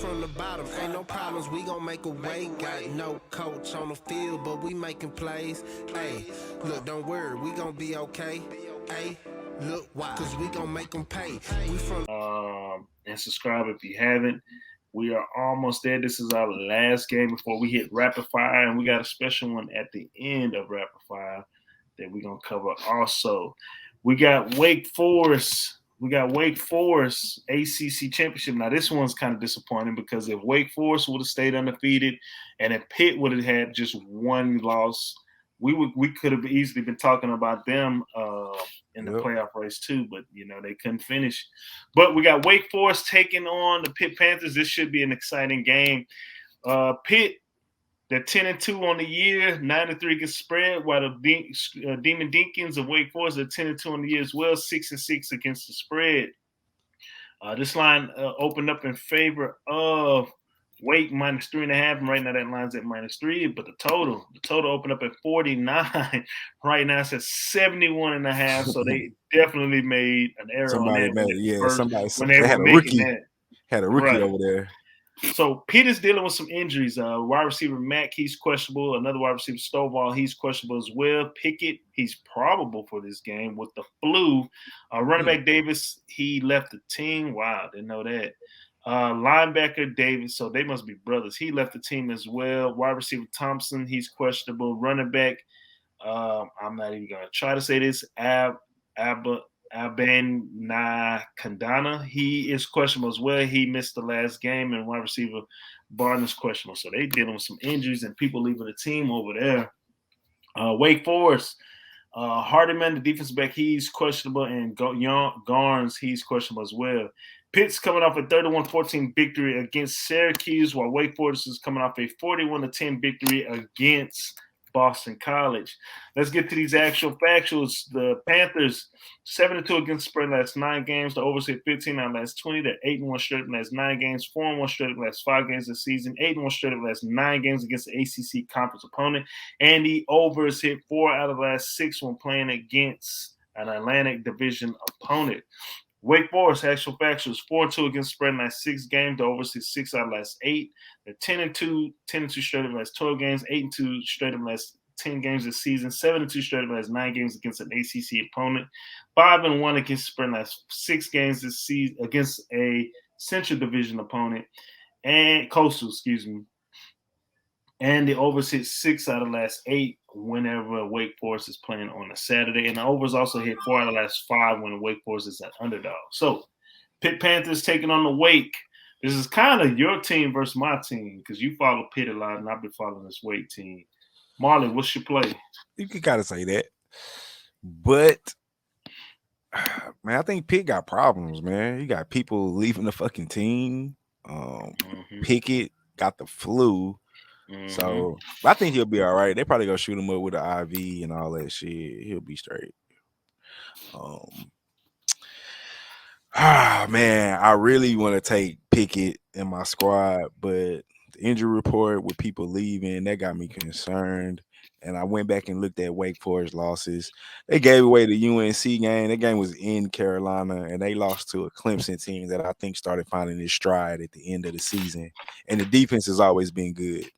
from the bottom, ain't no problems, we gon' make a way. Got no coach on the field, but we making plays. Hey, look, don't worry, we gon' be okay. Hey, look, why? Cause we gon' make them pay. We from and subscribe if you haven't. We are almost there. This is our last game before we hit rapid fire, and we got a special one at the end of rapid fire that we're gonna cover also. We got Wake Forest. ACC championship. Now this one's kind of disappointing because if Wake Forest would have stayed undefeated, and if Pitt would have had just one loss, we could have easily been talking about them in the playoff race too. But they couldn't finish. But we got Wake Forest taking on the Pitt Panthers. This should be an exciting game. Pitt, they're 10-2 on the year, 9-3 against spread, while the Demon Deacons of Wake Forest are 10-2 on the year as well, 6-6 against the spread. This line opened up in favor of Wake minus 3.5, and right now that line's at -3. But the total opened up at 49. Right now it's at 71.5. So they definitely made an error on that. When they were making that. Had a rookie over there. So Pitt is dealing with some injuries. Wide receiver Mack, he's questionable. Another wide receiver Stovall, he's questionable as well. Pickett, he's probable for this game with the flu. Running back Davis, he left the team. Wow, didn't know that. Linebacker Davis, so they must be brothers. He left the team as well. Wide receiver Thompson, he's questionable. Running back, I'm not even going to try to say this. Kandana, he is questionable as well. He missed the last game, and wide receiver Barton is questionable. So they dealing with some injuries and people leaving the team over there. Wake Forest, Hardiman, the defensive back, he's questionable, and Garnes, he's questionable as well. Pitt's coming off a 31-14 victory against Syracuse, while Wake Forest is coming off a 41-10 victory against Boston College. Let's get to these actual factuals. The Panthers 7-2 against the spread last 9 games. The overs hit 15 out of last 20. They're 8-1 straight of last 9 games, 4-1 straight of last 5 games this season, 8-1 straight of last 9 games against the ACC conference opponent. And the overs hit 4 out of the last 6 when playing against an Atlantic Division opponent. Wake Forest, actual factuals, 4-2 against the spread in last 6 games. The overs hit 6 out of last 8. They're 10-2 straight of last 12 games, 8-2 straight of last 10 games this season, 7-2 straight of last 9 games against an ACC opponent, 5-1 against the spread in last 6 games this season against a Central Division opponent, and Coastal, excuse me. And the overs hit 6 out of the last 8 whenever Wake Forest is playing on a Saturday. And the overs also hit 4 out of the last 5 when Wake Forest is an underdog. So, Pitt Panthers taking on the Wake. This is kind of your team versus my team because you follow Pitt a lot and I've been following this Wake team. Marley, what's your play? You can kind of say that. But, man, I think Pitt got problems, man. You got people leaving the fucking team. Pickett got the flu. So I think he'll be all right. They probably gonna shoot him up with an IV and all that shit. He'll be straight. Man, I really want to take Pickett in my squad, but the injury report with people leaving, that got me concerned. And I went back and looked at Wake Forest losses. They gave away the UNC game. That game was in Carolina, and they lost to a Clemson team that I think started finding its stride at the end of the season. And the defense has always been good.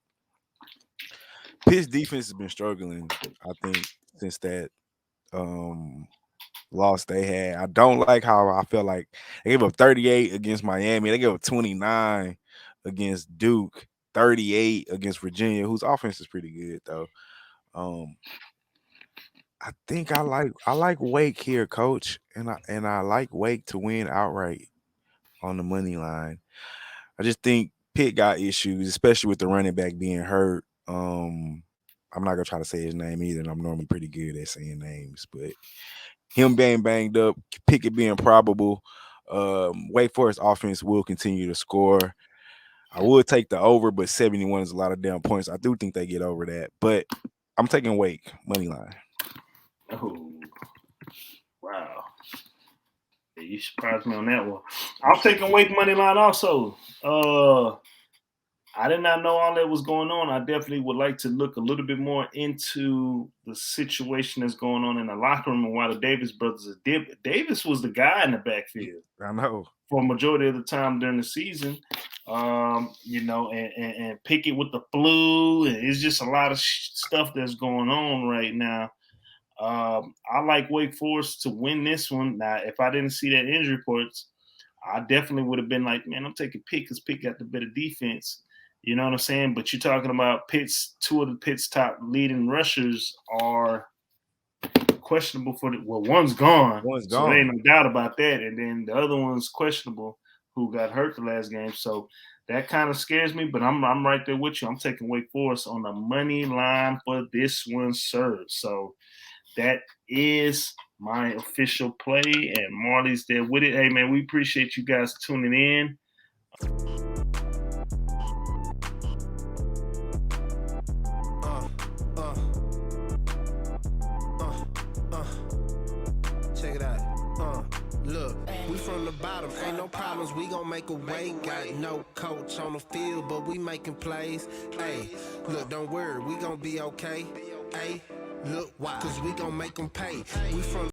Pitt's defense has been struggling, I think, since that loss they had. I don't like how I feel like they gave up 38 against Miami. They gave up 29 against Duke, 38 against Virginia, whose offense is pretty good though. I think I like Wake here, coach, and I like Wake to win outright on the money line. I just think Pitt got issues, especially with the running back being hurt. I'm not gonna try to say his name either, and I'm normally pretty good at saying names, but him being banged up, Pickett being probable, Wake Forest offense will continue to score. I would take the over, but 71 is a lot of damn points. I do think they get over that, but I'm taking Wake money line. Oh, wow! Yeah, you surprised me on that one. I'm taking Wake money line also. I did not know all that was going on. I definitely would like to look a little bit more into the situation that's going on in the locker room and why the Davis brothers are Davis was the guy in the backfield. I know. For a majority of the time during the season. and Pickett with the flu. And it's just a lot of stuff that's going on right now. I like Wake Forest to win this one. Now, if I didn't see that injury reports, I definitely would have been like, man, I'm taking Pitt because Pitt got the better defense. You know what I'm saying? But you're talking about two of the Pitt's top leading rushers are questionable one's gone. So there ain't no doubt about that. And then the other one's questionable who got hurt the last game. So that kind of scares me, but I'm right there with you. I'm taking Wake Forest on the money line for this one, sir. So that is my official play, and Marley's there with it. Hey, man, we appreciate you guys tuning in. Check it out. Look, we from the bottom, ain't no problems, we gon' make a way. Got no coach on the field, but we making plays. Hey, look, don't worry, we gon' be okay. Hey, look, why? Cause we gon' make them pay. We from